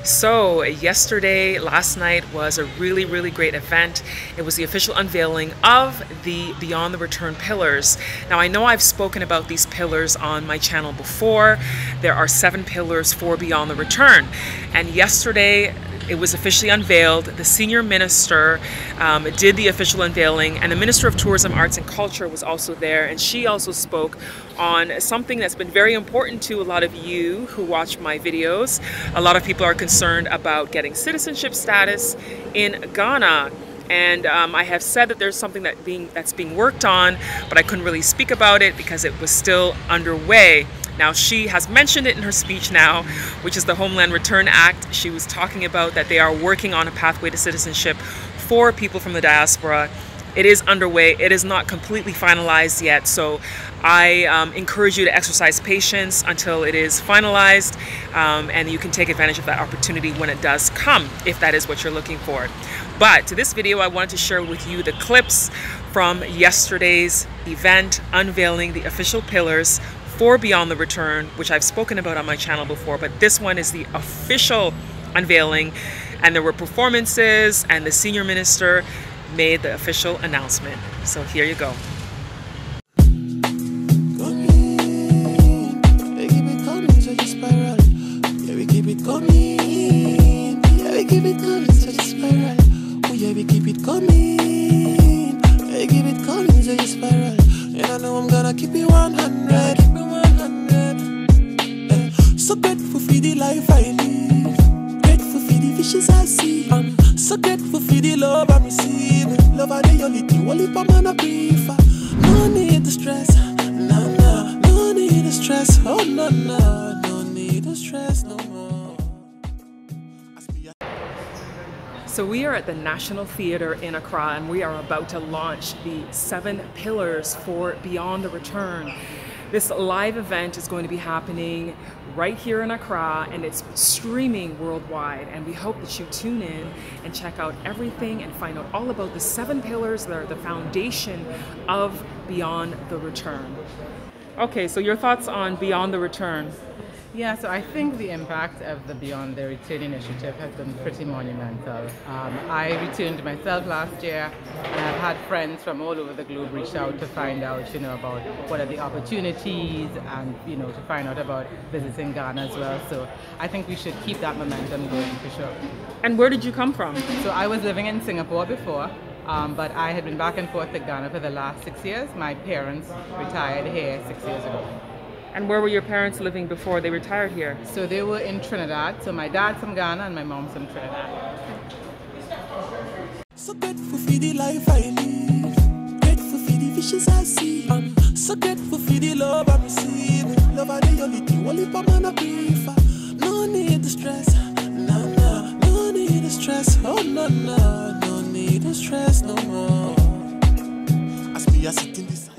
So yesterday, last night was a really great event. It was the official unveiling of the Beyond the Return pillars. Now I know I've spoken about these pillars on my channel before. There are 7 pillars for Beyond the Return. And yesterday it was officially unveiled. The senior minister did the official unveiling, and the Minister of Tourism, Arts and Culture was also there, and she also spoke on something that's been very important to a lot of you who watch my videos. A lot of people are concerned about getting citizenship status in Ghana. And I have said that there's something that's being worked on, but I couldn't really speak about it because it was still underway. Now, she has mentioned it in her speech now, which is the Homeland Return Act. She was talking about that they are working on a pathway to citizenship for people from the diaspora. It is underway. It is not completely finalized yet, so I encourage you to exercise patience until it is finalized, and you can take advantage of that opportunity when it does come, if that is what you're looking for. But to this video, I wanted to share with you the clips from yesterday's event unveiling the official pillars for Beyond the Return, which I've spoken about on my channel before, but this one is the official unveiling, and there were performances, and the senior minister made the official announcement. So here you go. I know I'm gonna keep it 100. So grateful for the life I live, grateful for the fishes I see. I'm so grateful for the love I'm receiving. Love are the only thing, only for man I prefer. No need to stress, no need to stress. Oh no need to stress no more. So we are at the National Theatre in Accra, and we are about to launch the 7 pillars for Beyond the Return. This live event is going to be happening right here in Accra, and it's streaming worldwide, and we hope that you tune in and check out everything and find out all about the 7 pillars that are the foundation of Beyond the Return. Okay, so your thoughts on Beyond the Return? Yeah, so I think the impact of the Beyond the Return initiative has been pretty monumental. I returned myself last year, and I've had friends from all over the globe reach out to find out, about what are the opportunities, and, to find out about visiting Ghana as well. So I think we should keep that momentum going for sure. And where did you come from? So I was living in Singapore before, but I had been back and forth to Ghana for the last 6 years. My parents retired here 6 years ago. And where were your parents living before they retired here? So they were in Trinidad. So my dad's from Ghana and my mom's from Trinidad. So grateful for the life I live, grateful for the fishes I see. I'm so grateful for the love I'm receiving. Love are the only thing, only for man I prefer. No need to stress, no need to stress. Oh no need to stress no more. As me I sit in this side.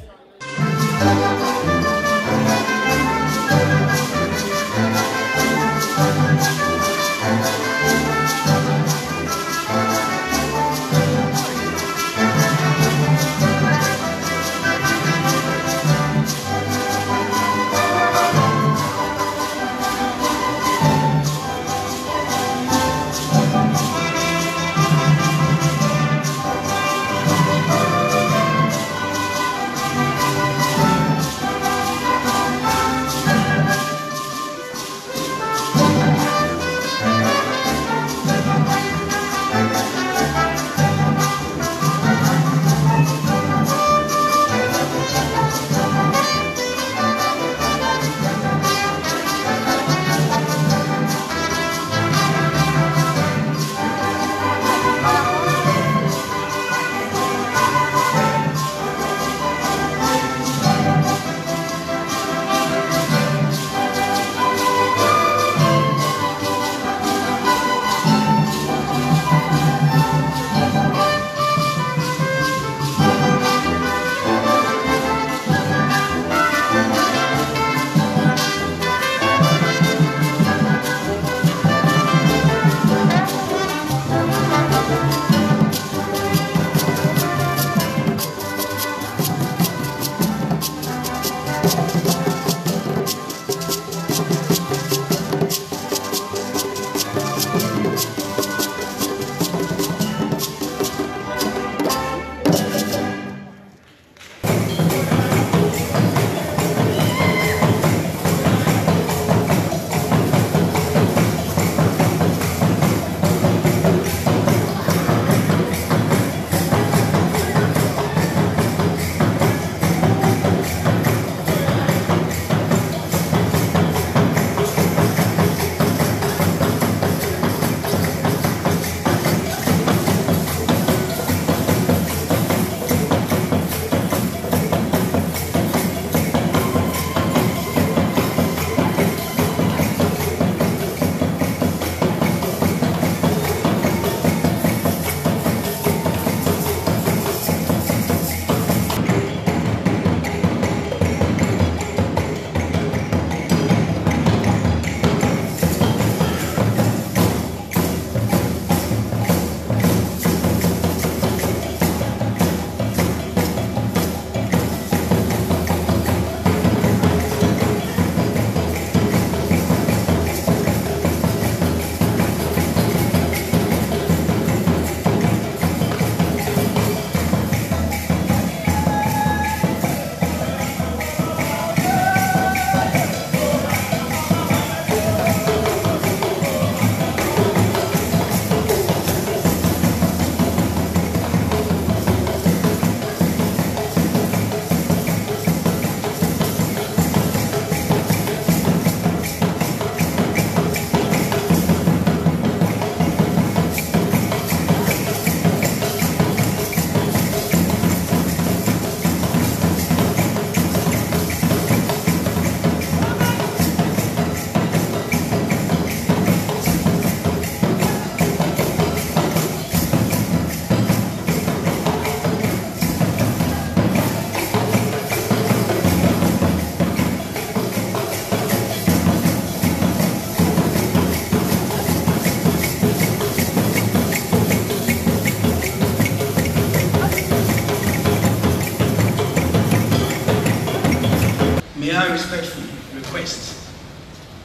respectfully request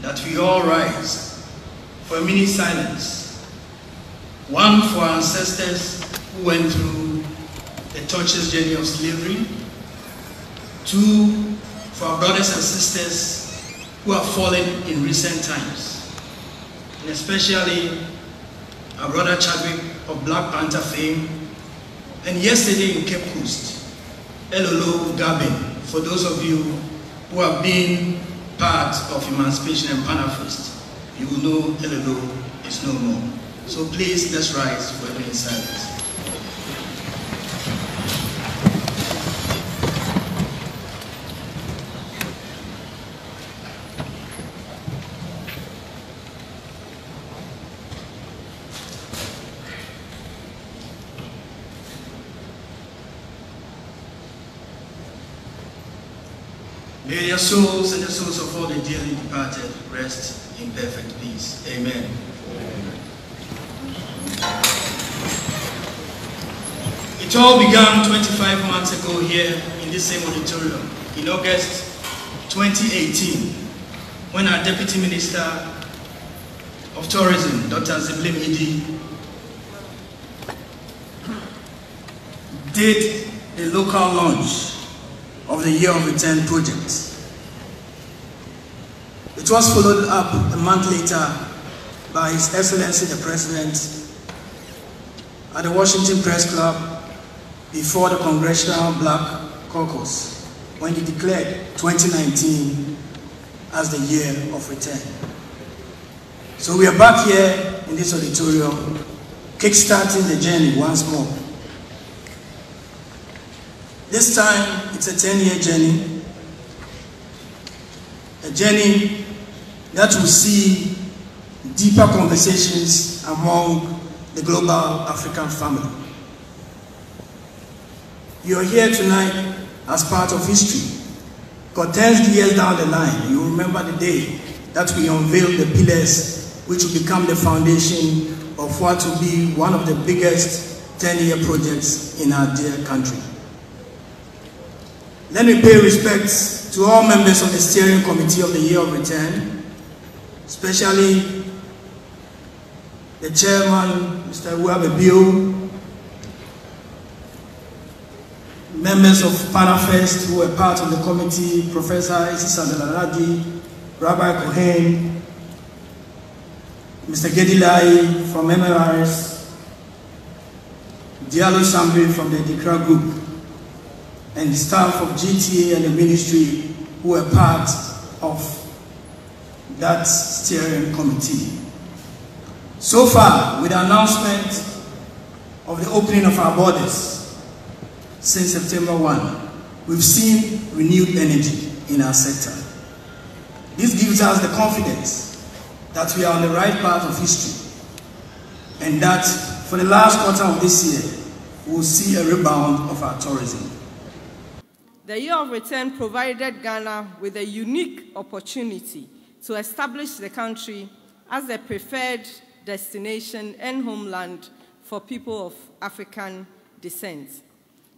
that we all rise for a minute silence. One, for our ancestors who went through the torturous journey of slavery. Two, for our brothers and sisters who have fallen in recent times, and especially our brother Chadwick of Black Panther fame, and yesterday in Cape Coast, Elolo Gabin, for those of you who have been part of Emancipation and Panafrist, you will know Elolo is no more. So please, let's rise for a minute silence. May their souls and the souls of all the dearly departed rest in perfect peace. Amen. It all began 25 months ago here in this same auditorium in August 2018 when our Deputy Minister of Tourism, Dr. Ziblim Idi, did the local launch of the Year of Return project. It was followed up a month later by His Excellency the President at the Washington Press Club before the Congressional Black Caucus when he declared 2019 as the Year of Return. So we are back here in this auditorium, kickstarting the journey once more. This time, it's a 10-year journey, a journey that will see deeper conversations among the global African family. You are here tonight as part of history, because 10 years down the line, you remember the day that we unveiled the pillars which will become the foundation of what will be one of the biggest 10-year projects in our dear country. Let me pay respects to all members of the steering committee of the Year of Return, especially the chairman, Mr. Uwabebio, members of Panafest who were part of the committee, Professor Isis Adelaradi, Rabbi Cohen, Mr. Gedilai from MRS, Diallo Sambi from the Dikra Group, and the staff of GTA and the ministry who were part of that steering committee. So far, with the announcement of the opening of our borders since September 1, we've seen renewed energy in our sector. This gives us the confidence that we are on the right path of history and that for the last quarter of this year, we will see a rebound of our tourism. The Year of Return provided Ghana with a unique opportunity to establish the country as a preferred destination and homeland for people of African descent.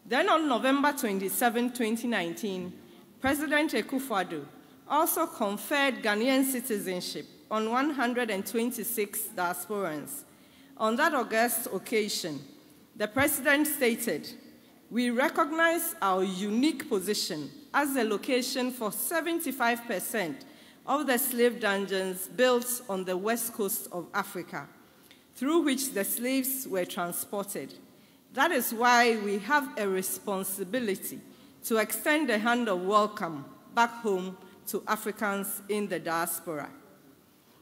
Then on November 27, 2019, President Akufo-Addo also conferred Ghanaian citizenship on 126 diasporans. On that august occasion, the President stated, "We recognize our unique position as the location for 75% of the slave dungeons built on the west coast of Africa, through which the slaves were transported. That is why we have a responsibility to extend a hand of welcome back home to Africans in the diaspora."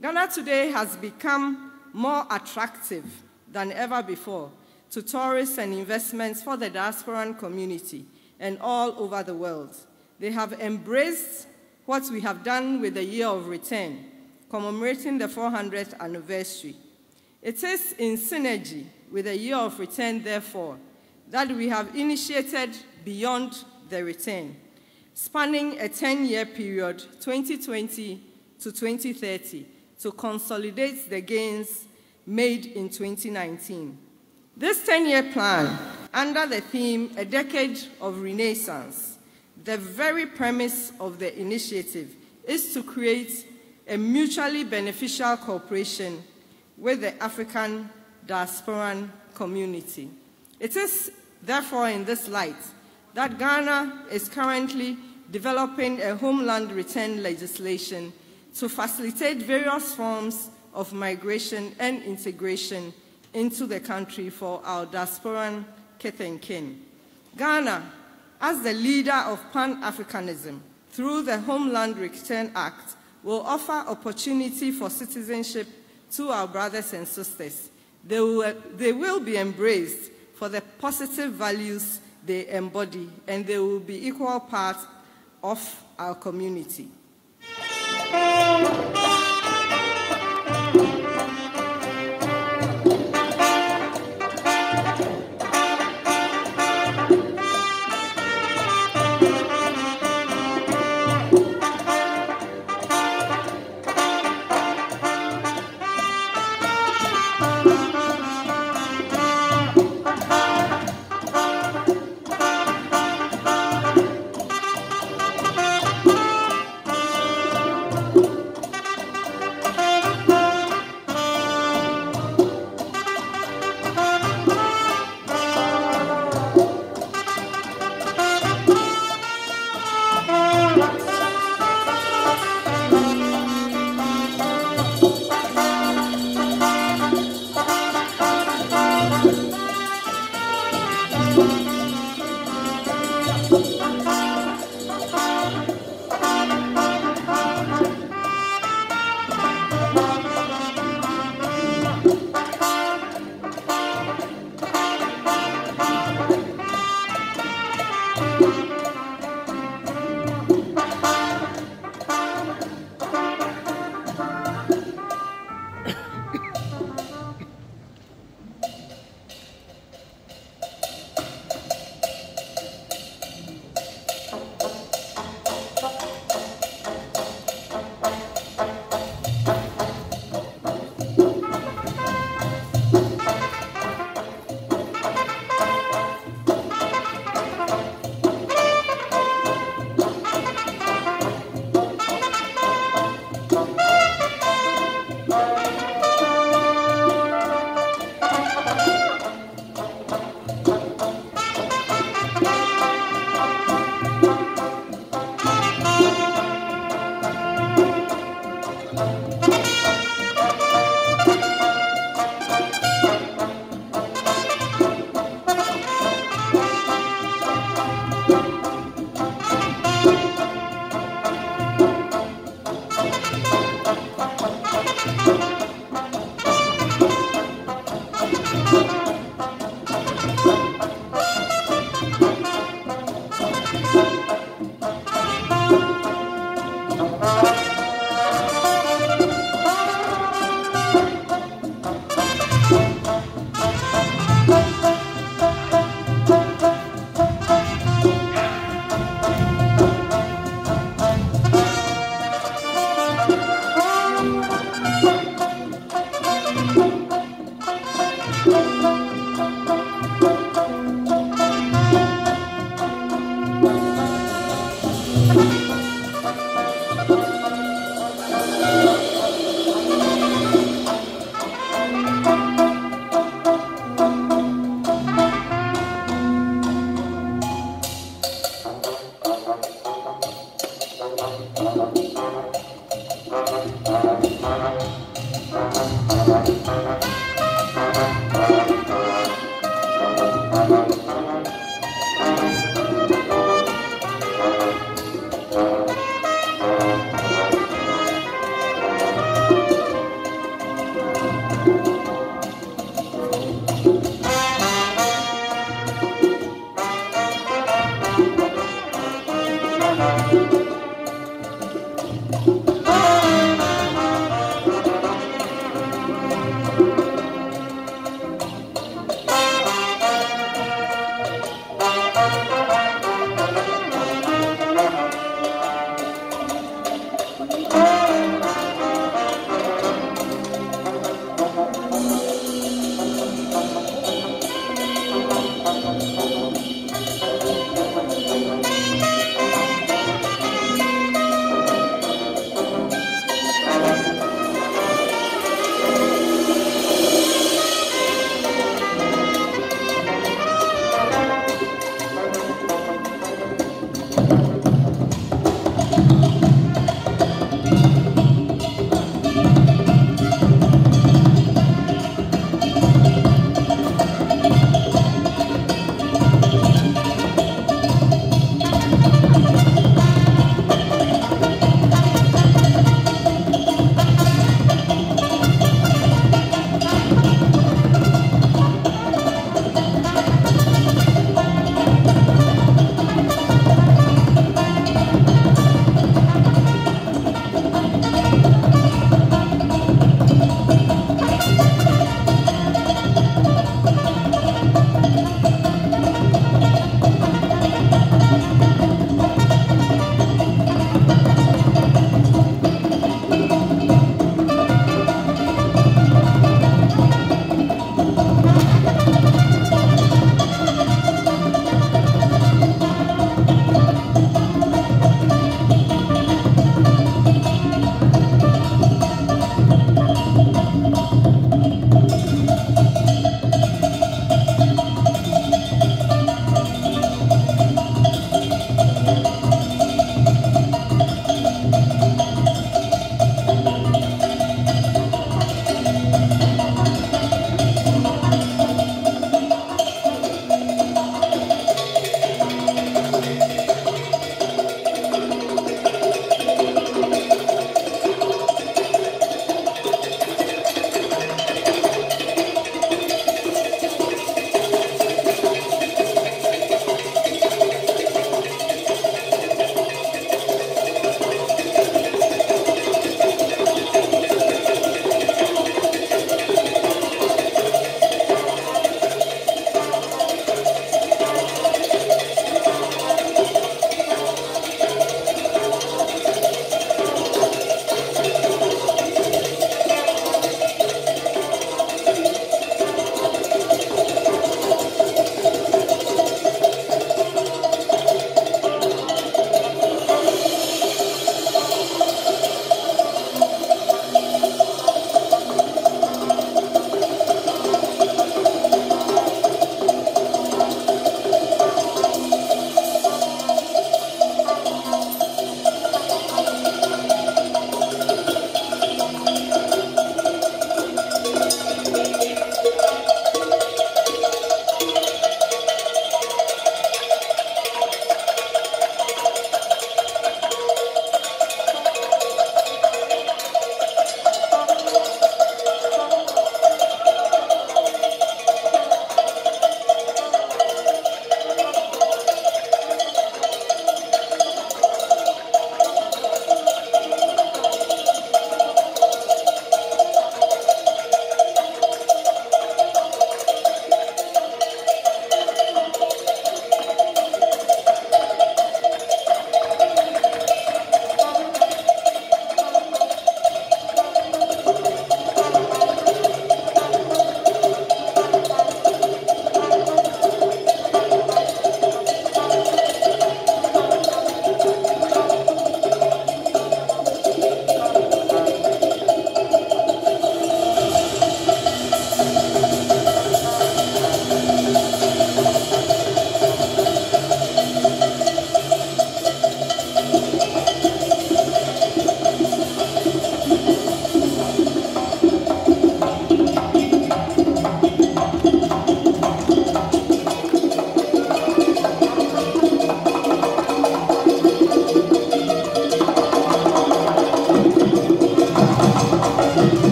Ghana today has become more attractive than ever before to tourists and investments for the diasporan community and all over the world. They have embraced what we have done with the Year of Return, commemorating the 400th anniversary. It is in synergy with the Year of Return, therefore, that we have initiated Beyond the Return, spanning a 10-year period, 2020 to 2030, to consolidate the gains made in 2019. This 10-year plan, under the theme, A Decade of Renaissance, The very premise of the initiative is to create a mutually beneficial cooperation with the African diasporan community. It is therefore in this light that Ghana is currently developing a homeland return legislation to facilitate various forms of migration and integration into the country for our diasporan kith and kin. Ghana, as the leader of Pan-Africanism through the Homeland Return Act, will offer opportunity for citizenship to our brothers and sisters. They will be embraced for the positive values they embody, and they will be equal part of our community.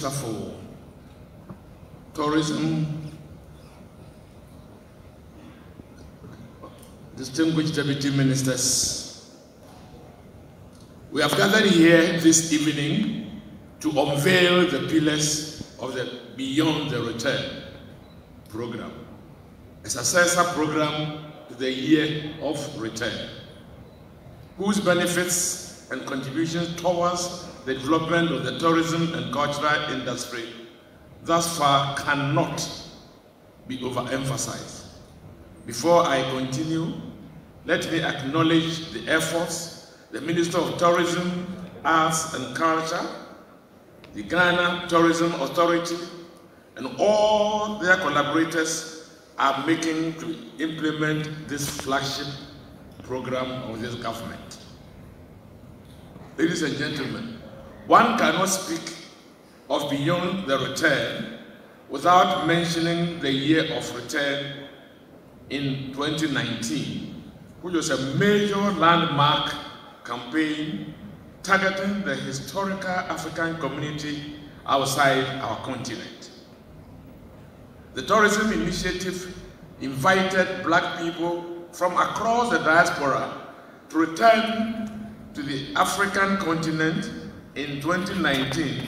Minister for Tourism, distinguished deputy ministers, we have gathered here this evening to unveil the pillars of the Beyond the Return program, a successor program to the Year of Return, whose benefits and contributions towards the development of the tourism and cultural industry thus far cannot be overemphasized. Before I continue, let me acknowledge the efforts the Minister of Tourism, Arts and Culture, the Ghana Tourism Authority, and all their collaborators are making to implement this flagship program of this government. Ladies and gentlemen, one cannot speak of Beyond the Return without mentioning the Year of Return in 2019, which was a major landmark campaign targeting the historical African community outside our continent. The tourism initiative invited Black people from across the diaspora to return to the African continent in 2019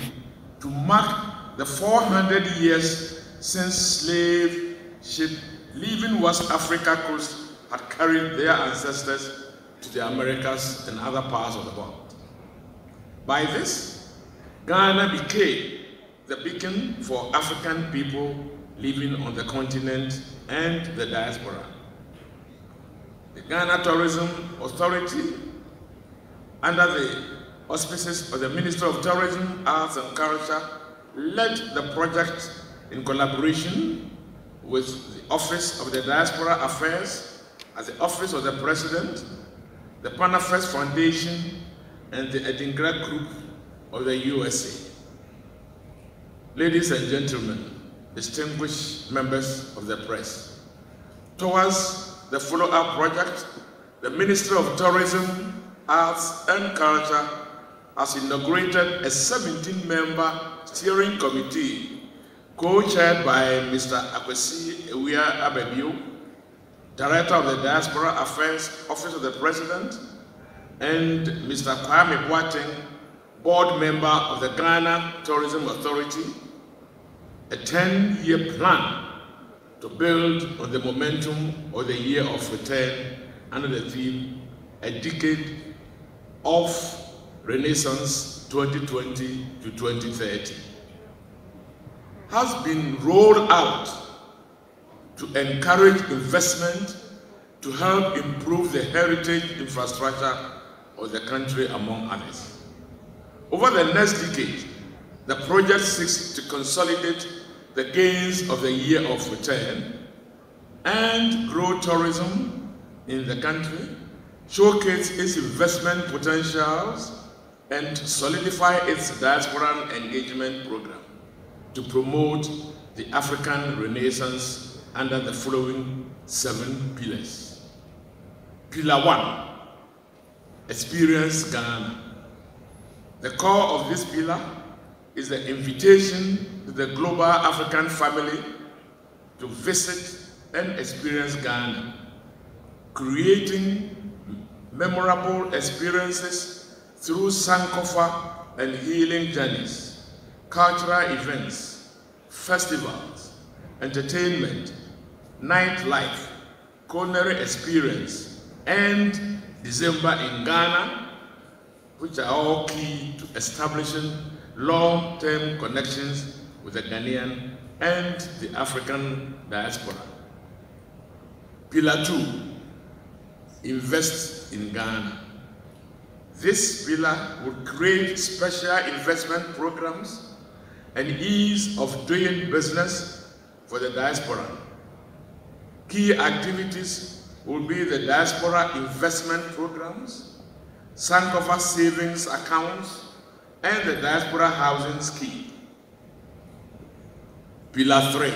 to mark the 400 years since slave ship leaving West Africa coast had carried their ancestors to the Americas and other parts of the world. By this, Ghana became the beacon for African people living on the continent and the diaspora. The Ghana Tourism Authority, under the auspices of the Minister of Tourism, Arts and Culture, led the project in collaboration with the Office of the Diaspora Affairs, as the Office of the President, the Panafest Foundation, and the Edinburgh Group of the USA. Ladies and gentlemen, distinguished members of the press, towards the follow-up project, the Ministry of Tourism, Arts and Culture has inaugurated a 17-member steering committee co-chaired by Mr. Akwesi Ewia Abebio, Director of the Diaspora Affairs Office of the President, and Mr. Kwame Boateng, Board Member of the Ghana Tourism Authority, a 10-year plan to build on the momentum of the Year of Return under the theme, A Decade of Renaissance 2020 to 2030, has been rolled out to encourage investment to help improve the heritage infrastructure of the country, among others. Over the next decade, the project seeks to consolidate the gains of the Year of Return and grow tourism in the country, showcase its investment potentials, and solidify its diaspora engagement program to promote the African Renaissance under the following 7 pillars. Pillar 1, Experience Ghana. The core of this pillar is the invitation to the global African family to visit and experience Ghana, creating memorable experiences through Sankofa and healing journeys, cultural events, festivals, entertainment, nightlife, culinary experience, and December in Ghana, which are all key to establishing long-term connections with the Ghanaian and the African diaspora. Pillar 2, Invest in Ghana. This pillar would create special investment programs and ease of doing business for the diaspora. Key activities will be the diaspora investment programs, Sankofa savings accounts, and the diaspora housing scheme. Pillar 3,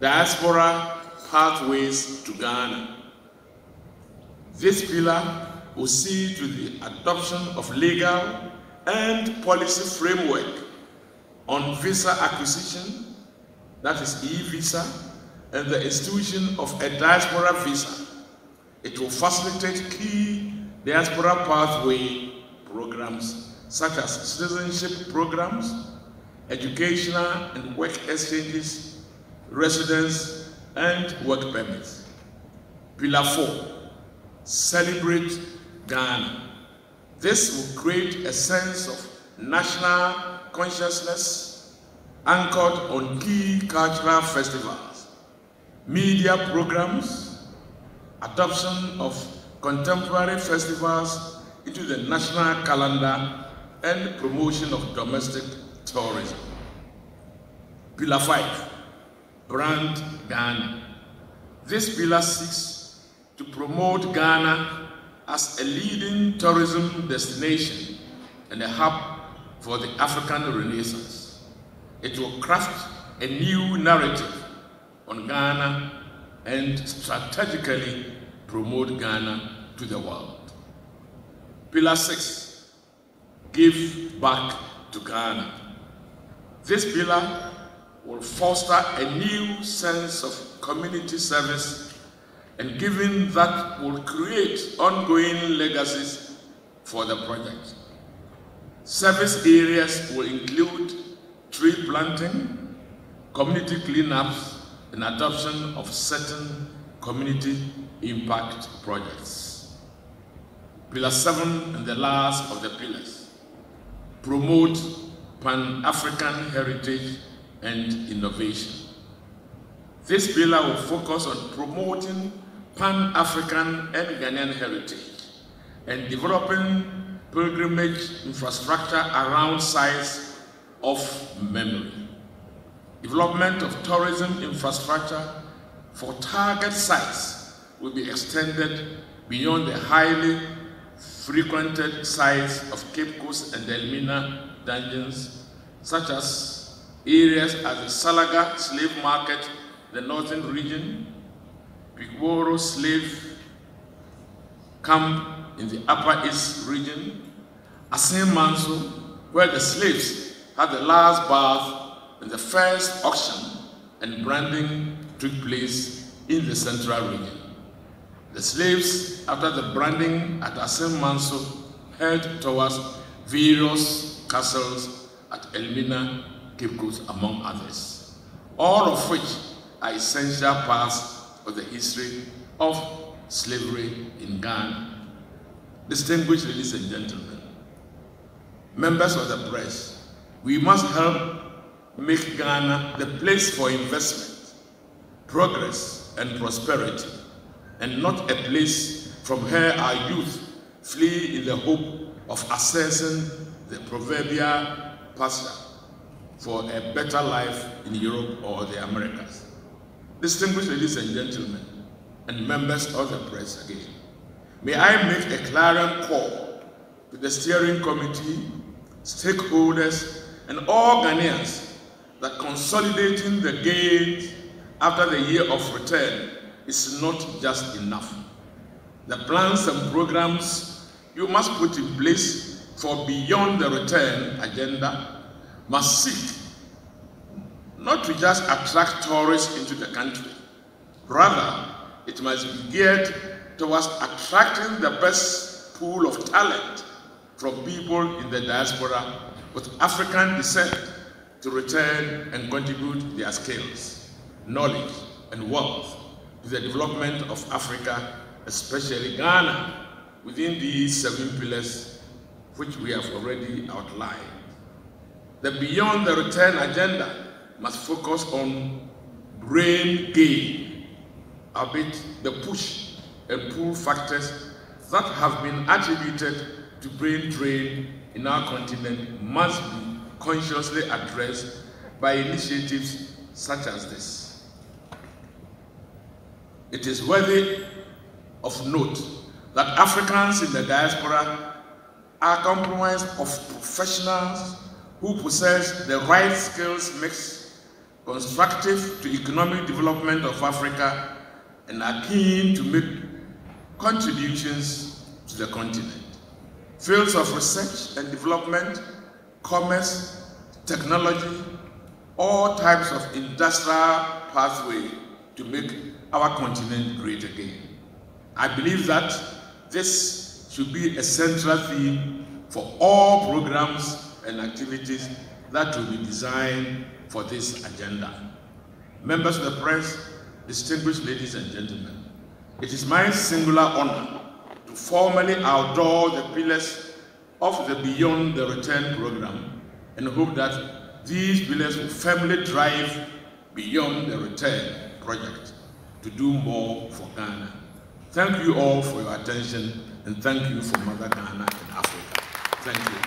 Diaspora pathways to Ghana. This pillar will see to the adoption of legal and policy framework on visa acquisition, that is e-visa, and the institution of a diaspora visa. It will facilitate key diaspora pathway programs such as citizenship programs, educational and work exchanges, residence and work permits. Pillar 4, celebrate Ghana. This will create a sense of national consciousness anchored on key cultural festivals, media programs, adoption of contemporary festivals into the national calendar, and promotion of domestic tourism. Pillar 5, brand Ghana. This pillar seeks to promote Ghana as a leading tourism destination and a hub for the African Renaissance. It will craft a new narrative on Ghana and strategically promote Ghana to the world. Pillar 6, give back to Ghana. This pillar will foster a new sense of community service and giving that will create ongoing legacies for the project. Service areas will include tree planting, community cleanups, and adoption of certain community impact projects. Pillar 7, and the last of the pillars, promote Pan-African heritage and innovation. This pillar will focus on promoting Pan-African and Ghanaian heritage and developing pilgrimage infrastructure around sites of memory. Development of tourism infrastructure for target sites will be extended beyond the highly frequented sites of Cape Coast and Elmina dungeons, such as areas as the Salaga slave market in the northern region, Pikworo slave camp in the Upper East region, Asin Manso, where the slaves had the last bath and the first auction and branding took place in the central region. The slaves, after the branding at Asin Manso, head towards various castles at Elmina, Cape Coast, among others, all of which are essential parts of the history of slavery in Ghana. Distinguished ladies and gentlemen, members of the press, we must help make Ghana the place for investment, progress, and prosperity, and not a place from where our youth flee in the hope of accessing the proverbial pasture for a better life in Europe or the Americas. Distinguished ladies and gentlemen, and members of the press again, may I make a clarion call to the steering committee, stakeholders, and all Ghanaians that consolidating the gains after the year of return is not just enough. The plans and programs you must put in place for beyond the return agenda must seek not to just attract tourists into the country. Rather, it must be geared towards attracting the best pool of talent from people in the diaspora with African descent to return and contribute their skills, knowledge, and wealth to the development of Africa, especially Ghana, within these 7 pillars which we have already outlined. The Beyond the Return agenda must focus on brain gain, albeit the push and pull factors that have been attributed to brain drain in our continent must be consciously addressed by initiatives such as this. It is worthy of note that Africans in the diaspora are comprised of professionals who possess the right skills mix constructive to economic development of Africa and are keen to make contributions to the continent. Fields of research and development, commerce, technology, all types of industrial pathway to make our continent great again. I believe that this should be a central theme for all programs and activities that will be designed for this agenda. Members of the press, distinguished ladies and gentlemen, it is my singular honor to formally outdoor the pillars of the Beyond the Return program and hope that these pillars will firmly drive Beyond the Return project to do more for Ghana. Thank you all for your attention, and thank you for Mother Ghana and Africa. Thank you.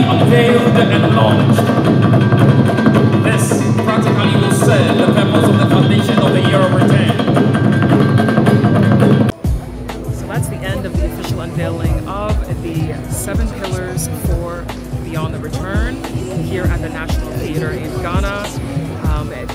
Unveiled and launched. This practically will serve the purpose of the foundation of the Year of Return. So that's the end of the official unveiling of the 7 pillars for Beyond the Return here at the National Theatre in Ghana.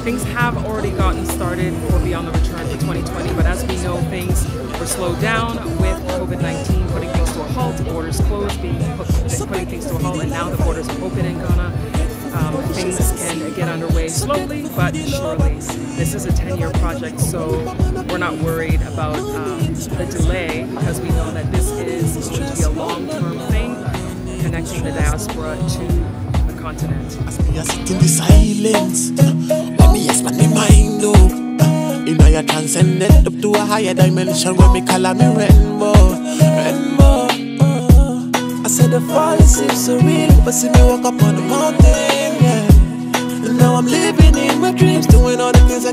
Things have already gotten started for Beyond the Return for 2020, but as we know, things were slowed down with COVID-19 putting things to a halt, borders closed, putting things to a halt, and now the borders are open in Ghana. Things can get underway slowly but surely. This is a 10-year project, so we're not worried about the delay, because we know that this is going to be a long-term thing, connecting the diaspora to the continent. As we are sitting in silence, let me expand my mind, oh. You know you transcended up to a higher dimension where me call me rainbow, rainbow. I said the fall seems so real, but see me walk up on the mountain, yeah. And now I'm living in my dreams, doing all the things I